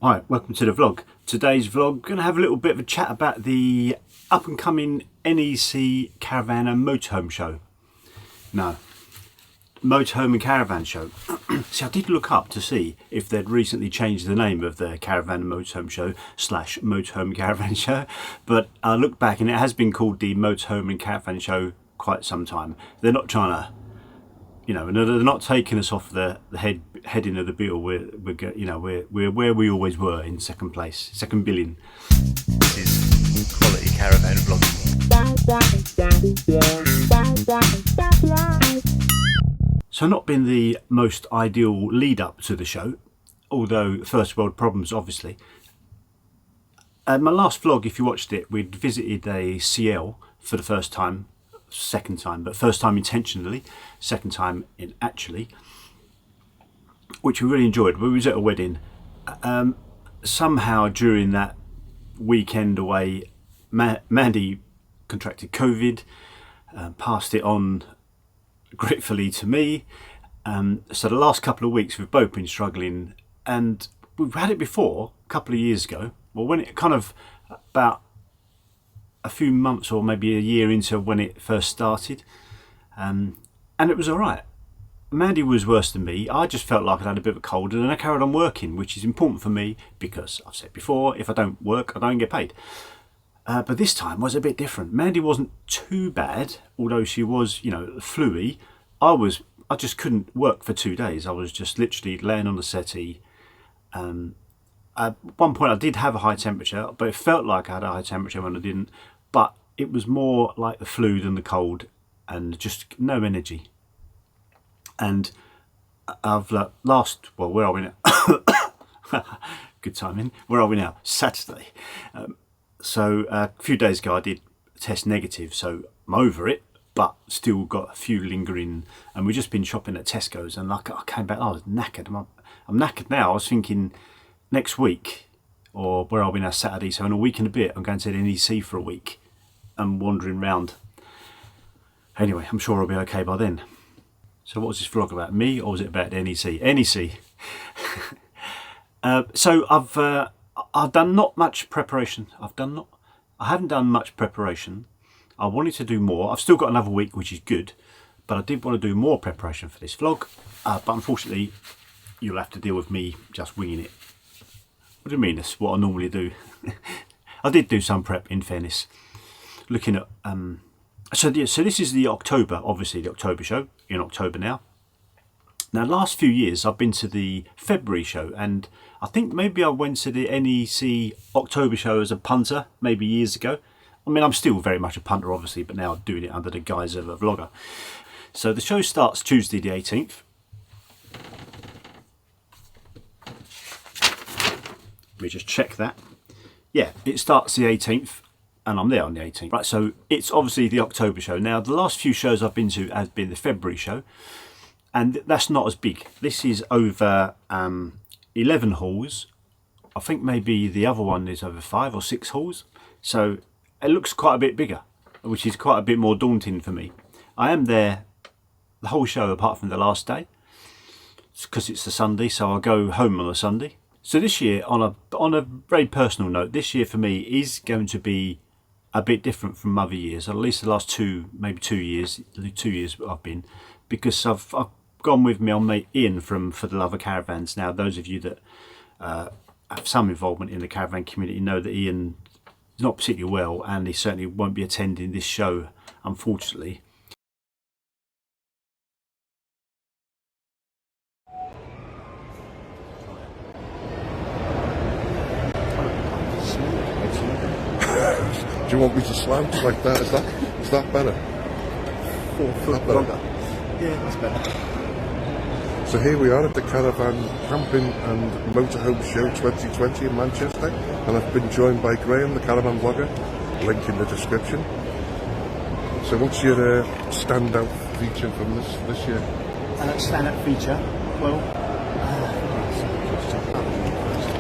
Hi, welcome to the vlog. Today's vlog, going to have a little bit of a chat about the up and coming NEC Caravan and Motorhome Show. No, Motorhome and Caravan Show. See, I did look up to see if they'd recently changed the name of the Caravan and Motorhome Show / Motorhome Caravan Show, but I looked back and it has been called the Motorhome and Caravan Show quite some time. They're not trying to, they're not taking us off the heading of the bill. We're where we always were, in second place, second billion. This is quality caravan vlogging. So not been the most ideal lead up to the show, although first world problems obviously. My last vlog, if you watched it, we'd visited a CL for the first time. Second time, but first time intentionally, second time in actually, which we really enjoyed. We was at a wedding. Somehow during that weekend away, Mandy contracted COVID, passed it on gratefully to me. So the last couple of weeks we've both been struggling, and we've had it before a couple of years ago. Well, when it kind of about a few months or maybe a year into when it first started, and it was all right. Mandy was worse than me. I just felt like I had a bit of a cold, and then I carried on working, which is important for me because I've said before, if I don't work, I don't get paid. But this time was a bit different. Mandy wasn't too bad, although she was, fluey. I just couldn't work for 2 days. I was just literally laying on the settee. At one point I did have a high temperature, but it felt like I had a high temperature when I didn't. But it was more like the flu than the cold, and just no energy. And I've where are we now? Good timing. Where are we now? Saturday. So a few days ago I did test negative, so I'm over it, but still got a few lingering. And we've just been shopping at Tesco's, and I came back, I was knackered. I'm knackered now. I was thinking next week, or where are we now, Saturday, so in a week and a bit I'm going to the NEC for a week and wandering round. Anyway, I'm sure I'll be okay by then. So what was this vlog about, me, or was it about the NEC? NEC. So I've done not much preparation. I haven't done much preparation. I wanted to do more. I've still got another week, which is good, but I did want to do more preparation for this vlog. But unfortunately, you'll have to deal with me just winging it. What do you mean? That's what I normally do. I did do some prep, in fairness. Looking at so this is the October, obviously the October show, in October now. Now, last few years I've been to the February show, and I think maybe I went to the NEC October show as a punter, maybe years ago. I mean, I'm still very much a punter, obviously, but now doing it under the guise of a vlogger. So the show starts Tuesday the 18th. Let me just check that. Yeah, it starts the 18th, and I'm there on the 18th. Right, so it's obviously the October show. Now, the last few shows I've been to has been the February show, and that's not as big. This is over 11 halls. I think maybe the other one is over 5 or 6 halls. So it looks quite a bit bigger, which is quite a bit more daunting for me. I am there the whole show apart from the last day, because it's the Sunday, so I'll go home on a Sunday. So this year, on a very personal note, this year for me is going to be a bit different from other years. At least the last 2 years, the 2 years I've been, because I've gone with my old mate Ian from For the Love of Caravans. Now, those of you that have some involvement in the caravan community know that Ian is not particularly well, and he certainly won't be attending this show, unfortunately. Do you want me to slouch like that? Is that better? 4 foot longer. Yeah, that's better. So here we are at the Caravan Camping and Motorhome Show 2020 in Manchester, and I've been joined by Graham, the caravan vlogger. Link in the description. So what's your standout feature from this year? Standout feature? Well,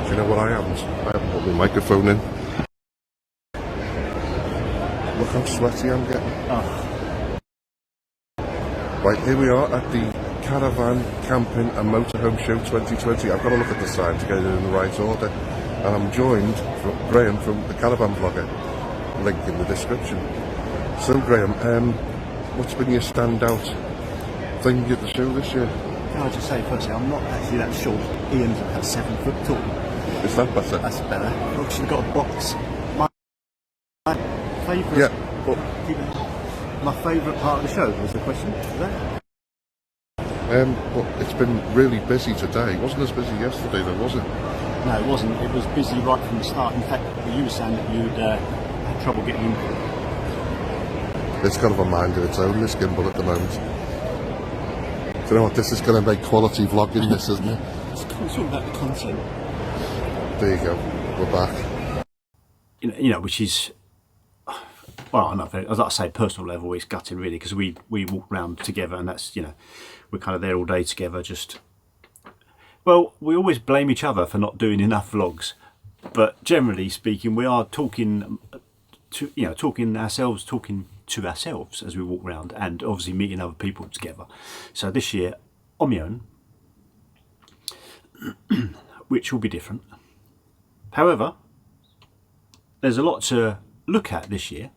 do you know what I haven't? I haven't put my microphone in. Look how sweaty I'm getting. Oh. Right, here we are at the Caravan, Camping and Motorhome Show 2020. I've got to look at the sign to get it in the right order. And I'm joined from Graham from the Caravan Vlogger. Link in the description. So Graham, what's been your standout thing at the show this year? Can I just say firstly, I'm not actually that short. Ian's about 7 foot tall. Is that better? That's better. I've actually got a box. My favourite. Yeah. But, my favourite part of the show was the question. Is that? well, it's been really busy today. It wasn't as busy yesterday though, was it? No, it wasn't. It was busy right from the start. In fact, you were saying that you'd had trouble getting in. It's kind of a mind of its own, this gimbal at the moment. Do you know what? This is going to make quality vlogging, this, isn't it? It's all about the content. There you go. We're back. You know, which is, well, as I say, personal level, it's gutting really, because we walk round together, and that's, you know, we're kind of there all day together. Just, well, we always blame each other for not doing enough vlogs, but generally speaking, we are talking to, you know, talking to ourselves as we walk around, and obviously meeting other people together. So this year, on my own, which will be different. However, there's a lot to look at this year,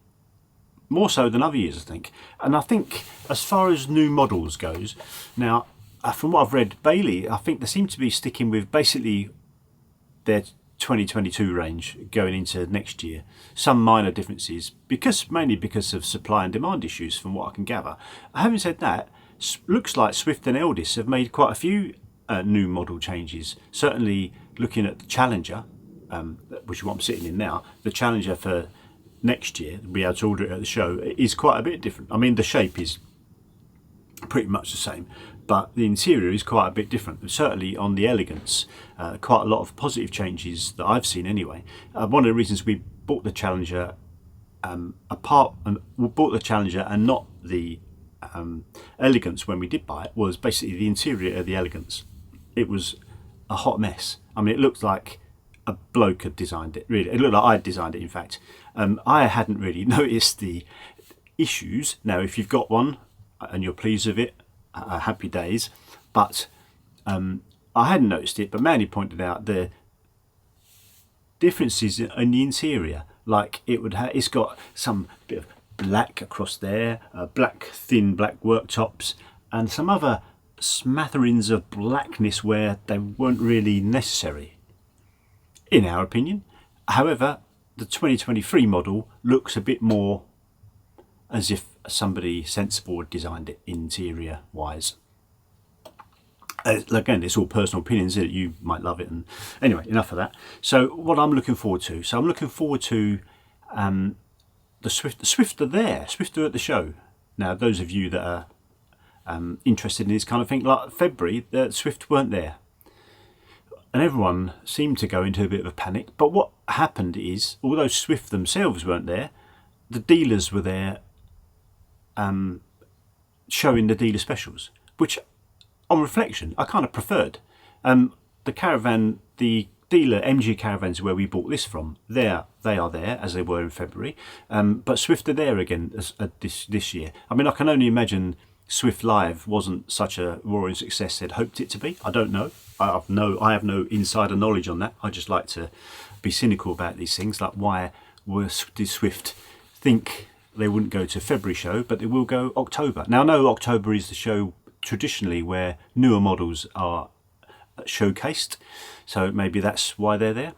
more so than other years, I think. And I think as far as new models goes, now, from what I've read, Bailey, I think they seem to be sticking with basically their 2022 range going into next year. Some minor differences, mainly because of supply and demand issues, from what I can gather. Having said that, looks like Swift and Elldis have made quite a few new model changes. Certainly looking at the Challenger, which is what I'm sitting in now, the Challenger for next year, we'll be able to order it at the show, is quite a bit different. I mean, the shape is pretty much the same, but the interior is quite a bit different. Certainly on the elegance, quite a lot of positive changes that I've seen anyway. One of the reasons we bought the Challenger bought the Challenger and not the Elegance when we did buy it, was basically the interior of the Elegance. It was a hot mess. I mean, it looked like a bloke had designed it, really. It looked like I'd designed it, in fact. I hadn't really noticed the issues. Now, if you've got one and you're pleased with it, happy days. But I hadn't noticed it, but Mandy pointed out the differences in the interior. Like it's got some bit of black across there, thin black worktops, and some other smatterings of blackness where they weren't really necessary, in our opinion. However, the 2023 model looks a bit more as if somebody sensible had designed it interior wise. Again, it's all personal opinions. You might love it, and anyway, enough of that. So what I'm looking forward to, I'm looking forward to the Swift. The Swift are there. Swift are at the show. Now, those of you that are interested in this kind of thing, like February, the Swift weren't there, and everyone seemed to go into a bit of a panic. But what happened is, although Swift themselves weren't there, the dealers were there, showing the dealer specials, which, on reflection, I kind of preferred. The caravan, the dealer MG Caravans where we bought this from, they are there as they were in February, but Swift are there again this year. I mean, I can only imagine Swift Live wasn't such a roaring success they'd hoped it to be. I don't know. I have no insider knowledge on that. I just like to be cynical about these things, like why did Swift think they wouldn't go to February show, but they will go October. Now, I know October is the show traditionally where newer models are showcased, so maybe that's why they're there.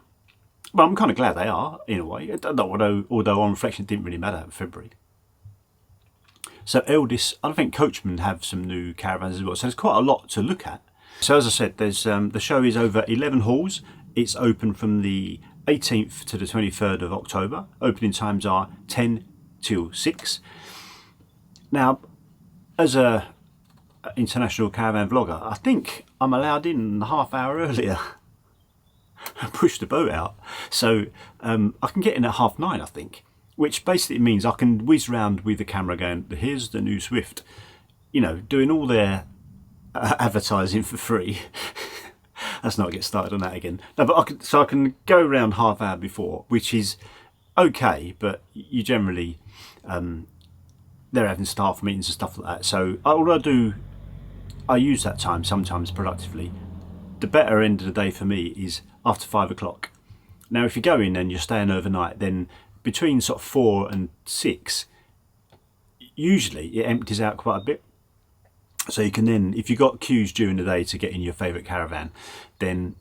Well, I'm kind of glad they are, in a way, although on reflection it didn't really matter in February. So Elldis, I think Coachman have some new caravans as well, so there's quite a lot to look at. So as I said, there's the show is over 11 halls. It's open from the 18th to the 23rd of October. Opening times are 10 till 6. Now, as a international caravan vlogger, I think I'm allowed in a half hour earlier. Push the boat out, so I can get in at 9:30, I think, which basically means I can whiz round with the camera going, here's the new Swift, you know, doing all their advertising for free. Let's not get started on that again. No, but I can go around half hour before, which is okay, but you generally they're having staff meetings and stuff like that. So all I do, I use that time sometimes productively. The better end of the day for me is after 5 o'clock. Now, if you go in and you're staying overnight, then between sort of 4 and 6, usually it empties out quite a bit. So you can then, if you've got queues during the day to get in your favourite caravan, then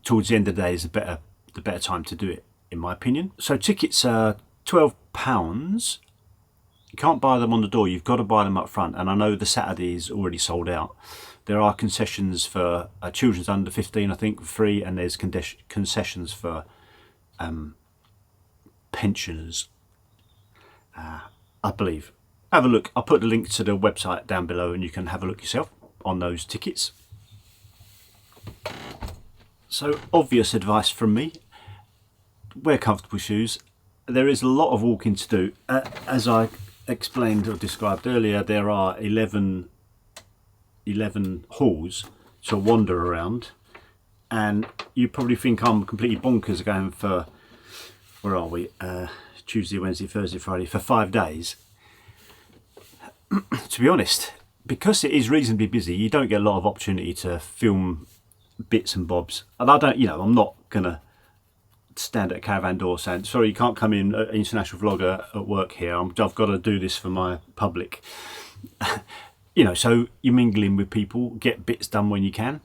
towards the end of the day is the better time to do it, in my opinion. So tickets are £12. You can't buy them on the door, you've got to buy them up front, and I know the Saturday is already sold out. There are concessions for children's under 15, I think, free, and there's concessions for pensioners, I believe. Have a look. I'll put the link to the website down below and you can have a look yourself on those tickets. So, obvious advice from me: wear comfortable shoes. There is a lot of walking to do. As I explained or described earlier, there are 11 halls to wander around, and you probably think I'm completely bonkers going for, where are we, Tuesday, Wednesday, Thursday, Friday, for 5 days. To be honest, because it is reasonably busy, you don't get a lot of opportunity to film bits and bobs. And I don't, I'm not gonna stand at a caravan door saying, sorry, you can't come in, international vlogger at work here, I've got to do this for my public. So you're mingling with people, get bits done when you can.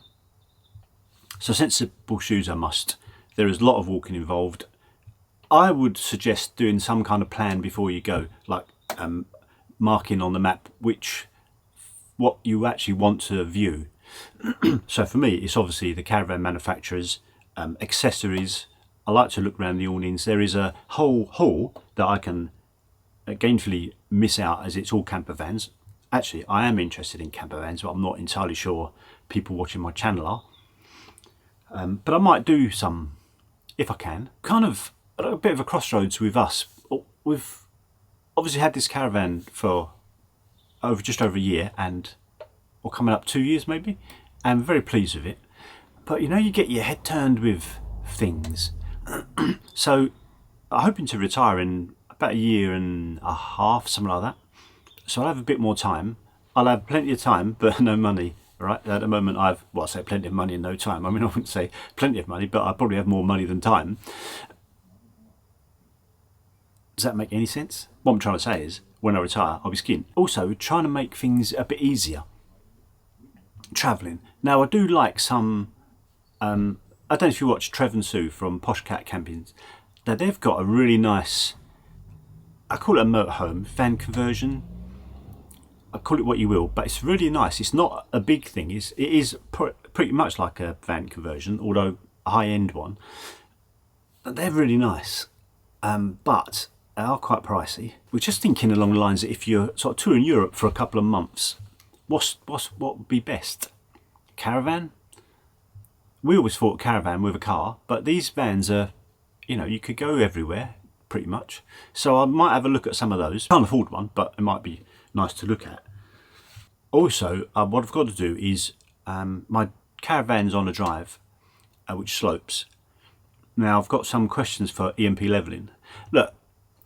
So sensible shoes are must. There is a lot of walking involved. I would suggest doing some kind of plan before you go, like marking on the map what you actually want to view. So for me, it's obviously the caravan manufacturers, accessories. I like to look around the awnings. There is a whole hall that I can gainfully miss out, as it's all camper vans. Actually, I am interested in camper vans, but I'm not entirely sure people watching my channel are. But I might do some, if I can. Kind of a bit of a crossroads with us. We've obviously had this caravan for just over a year, or coming up 2 years maybe, and very pleased with it. But you get your head turned with things. So I'm hoping to retire in about 1.5 years, something like that. So I'll have a bit more time. I'll have plenty of time, but no money. Right? At the moment, I say plenty of money and no time. I mean, I wouldn't say plenty of money, but I probably have more money than time. Does that make any sense? What I'm trying to say is, when I retire, I'll be skinned. Also, trying to make things a bit easier. Travelling. Now, I do like some. I don't know if you watch Trev and Sue from Posh Cat Campings. Now, they've got a really nice, I call it a motorhome, van conversion. I call it what you will, but it's really nice. It's not a big thing. It is pretty much like a van conversion, although a high-end one. But they're really nice, but they are quite pricey. We're just thinking along the lines that if you're sort of touring Europe for a couple of months, what would be best? Caravan? We always thought caravan with a car, but these vans are, you could go everywhere pretty much. So I might have a look at some of those. Can't afford one, but it might be nice to look at. Also, what I've got to do is, my caravan's on a drive which slopes. Now I've got some questions for EMP levelling. Look,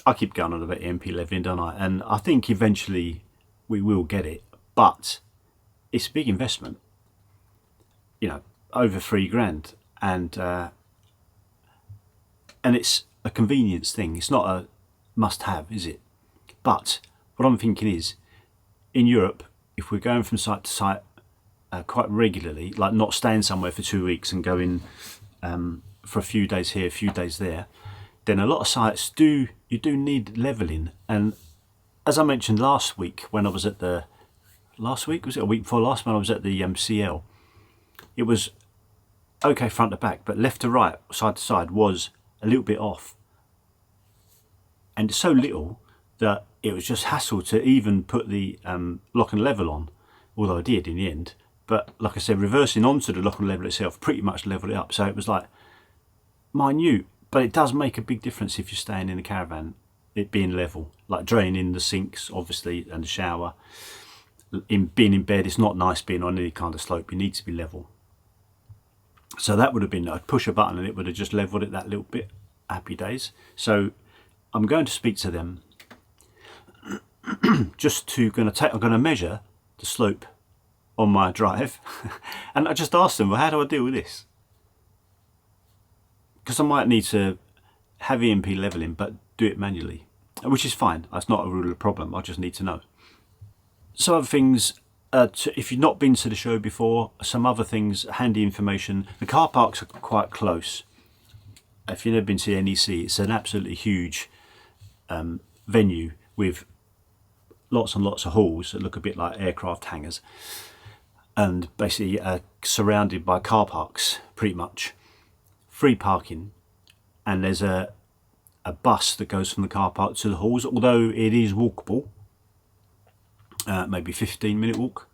I keep going on about EMP levelling, don't I? And I think eventually we will get it, but it's a big investment. Over £3,000, and it's a convenience thing. It's not a must-have, is it? But what I'm thinking is, in Europe, if we're going from site to site quite regularly, like not staying somewhere for 2 weeks and going for a few days here, a few days there, then a lot of sites you do need levelling. And as I mentioned last week, when I was at the was it a week before last, when I was at the CL, it was okay front to back, but left to right, side to side was a little bit off, and so little that it was just hassle to even put the lock and level on, although I did in the end. But like I said, reversing onto the lock and level itself pretty much leveled it up, so it was like minute, but it does make a big difference if you're staying in a caravan, it being level, like draining the sinks obviously and the shower. Being in bed, it's not nice being on any kind of slope, you need to be level. So that would have been, I'd push a button and it would have just leveled it that little bit. Happy days. So I'm going to speak to them I'm going to measure the slope on my drive. And I just asked them, well, how do I deal with this? Because I might need to have EMP leveling, but do it manually, which is fine. That's not a real problem. I just need to know. Some other things, if you've not been to the show before, some other things, handy information. The car parks are quite close. If you've never been to the NEC, it's an absolutely huge venue with lots and lots of halls that look a bit like aircraft hangars, and basically surrounded by car parks, pretty much. Free parking, and there's a bus that goes from the car park to the halls, although it is walkable, maybe 15-minute walk,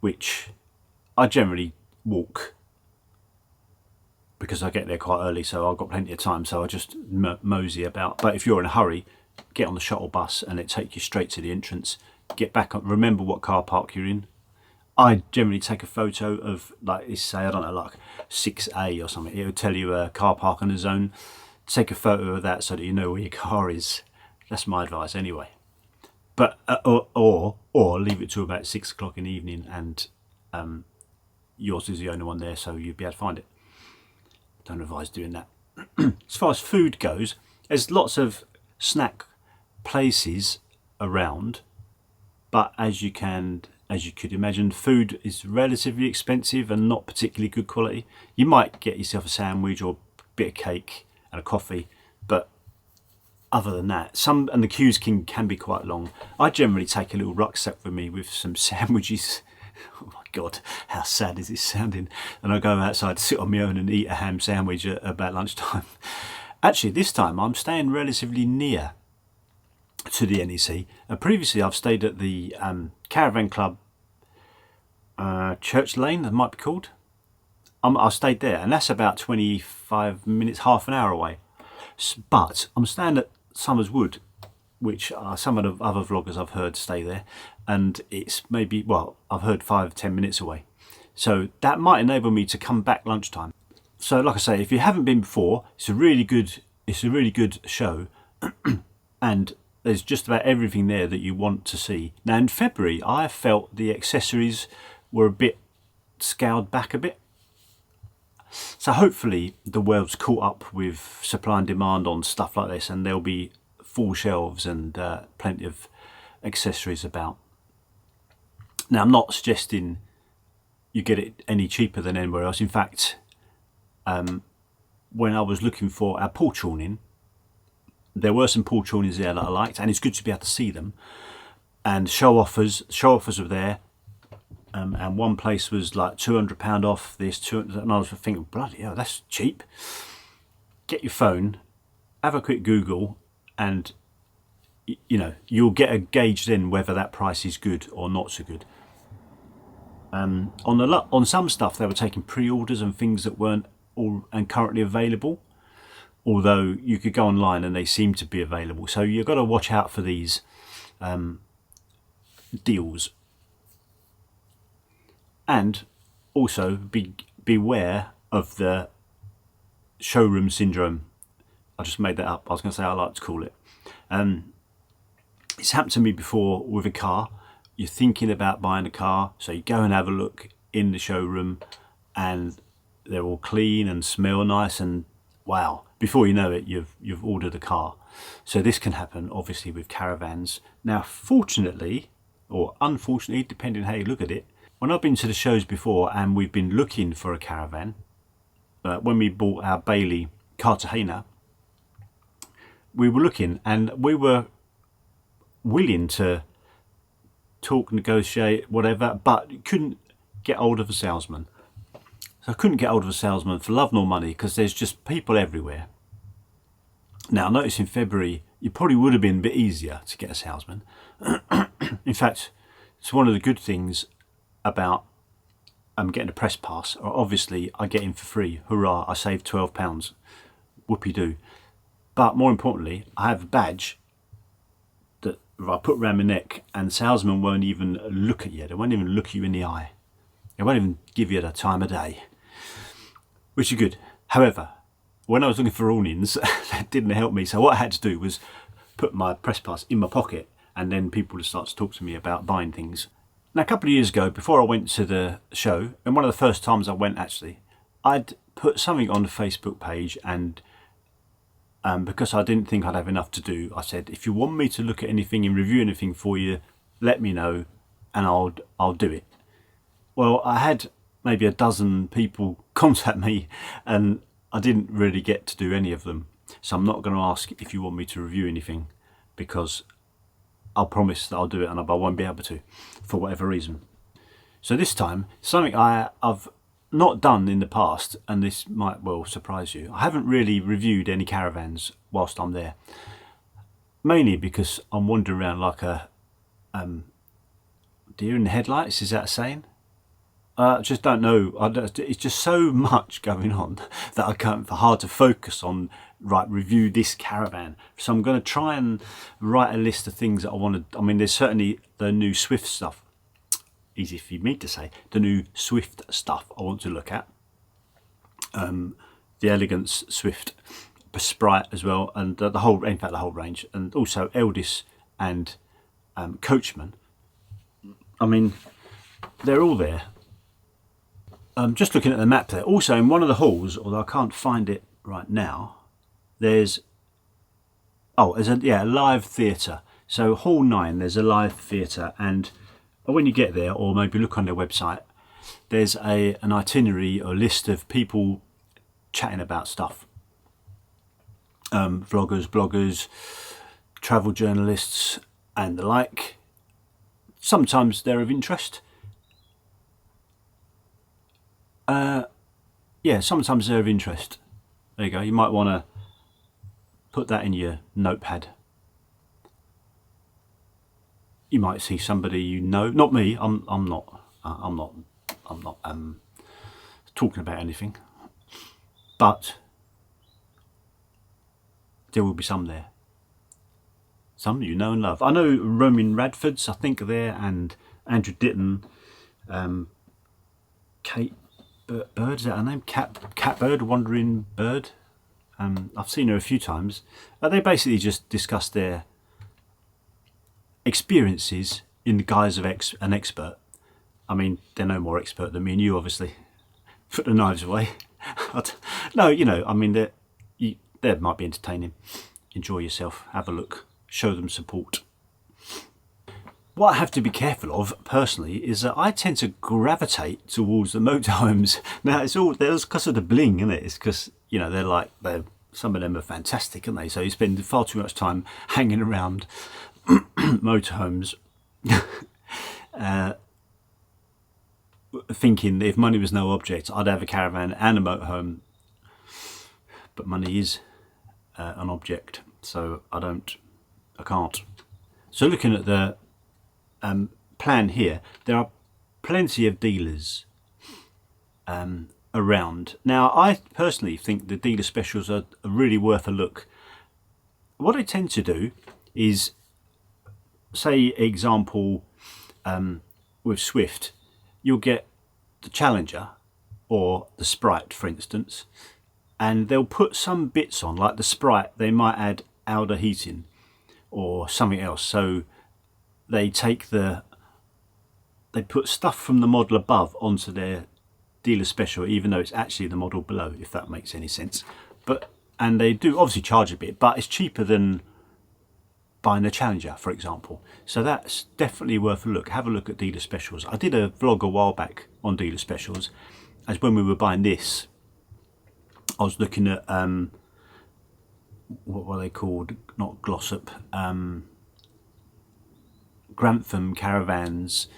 which I generally walk because I get there quite early, so I've got plenty of time, so I just mosey about. But if you're in a hurry, get on the shuttle bus and it takes you straight to the entrance. Get back up, remember what car park you're in. I generally take a photo of, like, say, I don't know, like 6A or something. It would tell you a car park on the zone. Take a photo of that so that you know where your car is. That's my advice anyway. But or leave it to about 6 o'clock in the evening, and yours is the only one there, so you'll be able to find it. Don't advise doing that. As far as food goes, there's lots of snack places around, but as you could imagine, food is relatively expensive and not particularly good quality. You might get yourself a sandwich or a bit of cake and a coffee, but other than that, and the queues can be quite long. I generally take a little rucksack with me with some sandwiches. Oh my God, how sad is this sounding? And I go outside, sit on my own and eat a ham sandwich at about lunchtime. Actually, this time I'm staying relatively near to the NEC. Previously I've stayed at the Caravan Club Church Lane, that might be called. I stayed there, and that's about 25 minutes, half an hour away. But I'm staying at Somers Wood, which some of the other vloggers I've heard stay there, and it's maybe, well, I've heard 5-10 minutes away. So that might enable me to come back lunchtime. So like I say, if you haven't been before, it's a really good show, and there's just about everything there that you want to see. Now in February, I felt the accessories were a bit scaled back a bit. So hopefully the world's caught up with supply and demand on stuff like this, and there'll be full shelves and plenty of accessories about. Now I'm not suggesting you get it any cheaper than anywhere else. In fact, when I was looking for our porch awning, there were some porch awnings there that I liked, and it's good to be able to see them. And show offers were there, and one place was like £200 off this, and I was thinking, bloody hell, that's cheap. Get your phone, have a quick Google, and you know, you'll get a gauge then whether that price is good or not so good. On some stuff they were taking pre-orders and things that weren't all and currently available, although you could go online and they seem to be available. So you've got to watch out for these deals, and also beware of the showroom syndrome. I just made that up. I was going to say I like to call it. It's happened to me before with a car. You're thinking about buying a car, so you go and have a look in the showroom, and they're all clean and smell nice, and wow, before you know it, you've ordered a car. So this can happen obviously with caravans. Now fortunately or unfortunately, depending how you look at it, when I've been to the shows before and we've been looking for a caravan, when we bought our Bailey Cartagena, we were looking and we were willing to talk, negotiate, whatever, but couldn't get hold of a salesman. So I couldn't get hold of a salesman for love nor money, because there's just people everywhere. Now I noticed in February it probably would have been a bit easier to get a salesman. In fact, it's one of the good things about getting a press pass. Obviously I get in for free, hurrah, I saved £12, whoopee-doo. But more importantly, I have a badge that I put around my neck, and salesmen won't even look at you. They won't even look you in the eye. They won't even give you the time of day, which is good. However, when I was looking for awnings, that didn't help me. So what I had to do was put my press pass in my pocket, and then people would start to talk to me about buying things. Now, a couple of years ago, before I went to the show, and one of the first times I went actually, I'd put something on the Facebook page, and because I didn't think I'd have enough to do, I said, if you want me to look at anything and review anything for you, let me know and I'll do it. Well, I had maybe a dozen people contact me and I didn't really get to do any of them. So I'm not going to ask if you want me to review anything, because I'll promise that I'll do it and I won't be able to for whatever reason. So this time, something I've not done in the past, and this might well surprise you, I haven't really reviewed any caravans whilst I'm there, mainly because I'm wandering around like a deer in the headlights. Is that a saying? I just don't know. It's just so much going on that I can't, hard to focus on, right, review this caravan. So I'm going to try and write a list of things that I want to, I mean, there's certainly the new Swift stuff, easy for me to say, the new Swift stuff I want to look at. The Elegance Swift Sprite as well, and the whole, in fact the whole range, and also Elldis and Coachman. I mean, they're all there. Just looking at the map there, also in one of the halls, although I can't find it right now, there's a live theatre. So hall 9, there's a live theatre, and when you get there, or maybe look on their website, there's an itinerary or list of people chatting about stuff. Vloggers, bloggers, travel journalists and the like. Sometimes they're of interest. Sometimes they're of interest. There you go. You might want to put that in your notepad. You might see somebody you know, not me. I'm not talking about anything, but there will be some there. Some you know and love. I know Roman Radford's, I think, there, and Andrew Ditton, Kate Bird, is that her name? Cat Bird, Wandering Bird. I've seen her a few times. They basically just discuss their experiences in the guise of an expert. I mean, they're no more expert than me and you, obviously. Put the knives away. No, you know, I mean, they might be entertaining. Enjoy yourself, have a look, show them support. What I have to be careful of personally is that I tend to gravitate towards the motorhomes. Now it's all there's because of the bling, isn't it? It's because, you know, they're some of them are fantastic, aren't they? So you spend far too much time hanging around motorhomes, thinking that if money was no object, I'd have a caravan and a motorhome. But money is an object, so I can't. So looking at the plan here, there are plenty of dealers around. Now, I personally think the dealer specials are really worth a look. What I tend to do is, say, example, with Swift, you'll get the Challenger or the Sprite, for instance, and they'll put some bits on, like the Sprite, they might add outer heating or something else. So they put stuff from the model above onto their dealer special, even though it's actually the model below, if that makes any sense. And they do obviously charge a bit, but it's cheaper than buying the Challenger, for example. So that's definitely worth a look. Have a look at dealer specials. I did a vlog a while back on dealer specials, as when we were buying this, I was looking at what were they called? Not Glossop. Grantham Caravans.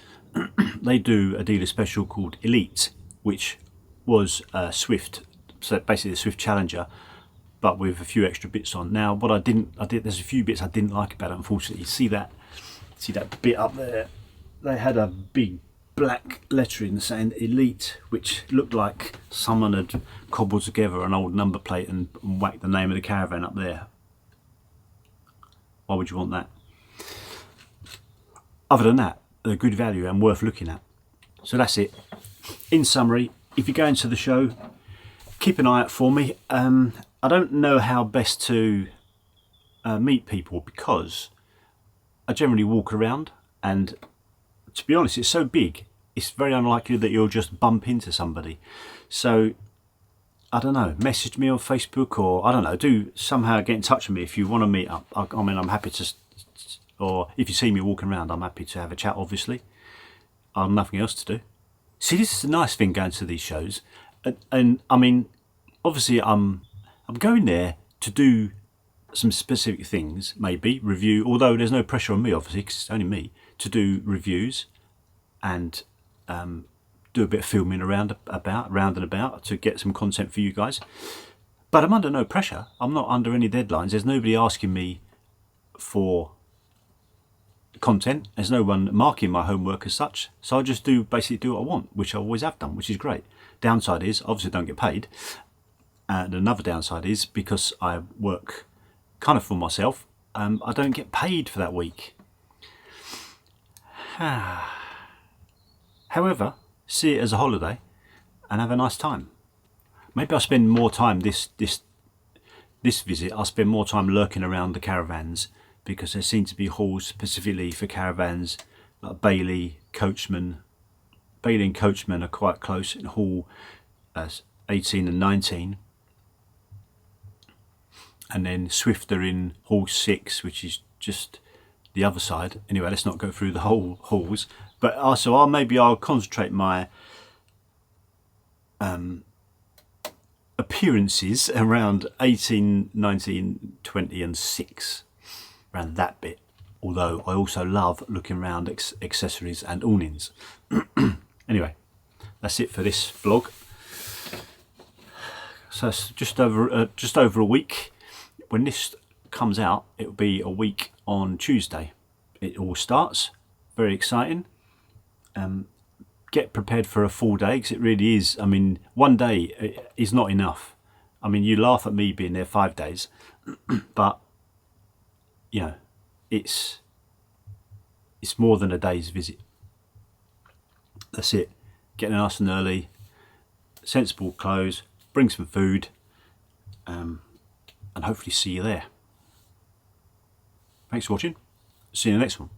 They do a dealer special called Elite, which was Swift, so basically the Swift Challenger, but with a few extra bits on. Now, what I did, there's a few bits I didn't like about it, unfortunately. You see that bit up there? They had a big black lettering saying Elite, which looked like someone had cobbled together an old number plate and whacked the name of the caravan up there. Why would you want that? Other than that, they're good value and worth looking at. So that's it. In summary, if you're going to the show, keep an eye out for me. I don't know how best to meet people, because I generally walk around and to be honest, it's so big, it's very unlikely that you'll just bump into somebody. So I don't know, message me on Facebook, or I don't know, do somehow get in touch with me if you want to meet up. I mean, I'm happy to, or if you see me walking around, I'm happy to have a chat, obviously. I have nothing else to do. See, this is the nice thing going to these shows. And I mean, obviously I'm going there to do some specific things, maybe review, although there's no pressure on me, obviously, because it's only me, to do reviews and do a bit of filming round and about to get some content for you guys. But I'm under no pressure. I'm not under any deadlines. There's nobody asking me for content. There's no one marking my homework as such. So I just basically do what I want, which I always have done, which is great. Downside is, obviously, I don't get paid. And another downside is, because I work kind of for myself, I don't get paid for that week. However, see it as a holiday and have a nice time. Maybe I'll spend more time this visit. I'll spend more time lurking around the caravans, because there seem to be halls specifically for caravans, like Bailey and Coachman are quite close in hall 18 and 19. And then Swift are in hall 6, which is just the other side. Anyway, let's not go through the whole halls. But also, I'll concentrate my appearances around 18, 19, 20 and 6. Around that bit. Although I also love looking around accessories and awnings. Anyway, that's it for this vlog. So it's just over a week. When this comes out, it'll be a week on Tuesday. It all starts. Very exciting. Get prepared for a full day, because it really is. I mean, one day is not enough. I mean, you laugh at me being there 5 days, but you know, it's more than a day's visit. That's it. Get there nice and early, sensible clothes, bring some food, and hopefully see you there. Thanks for watching. See you in the next one.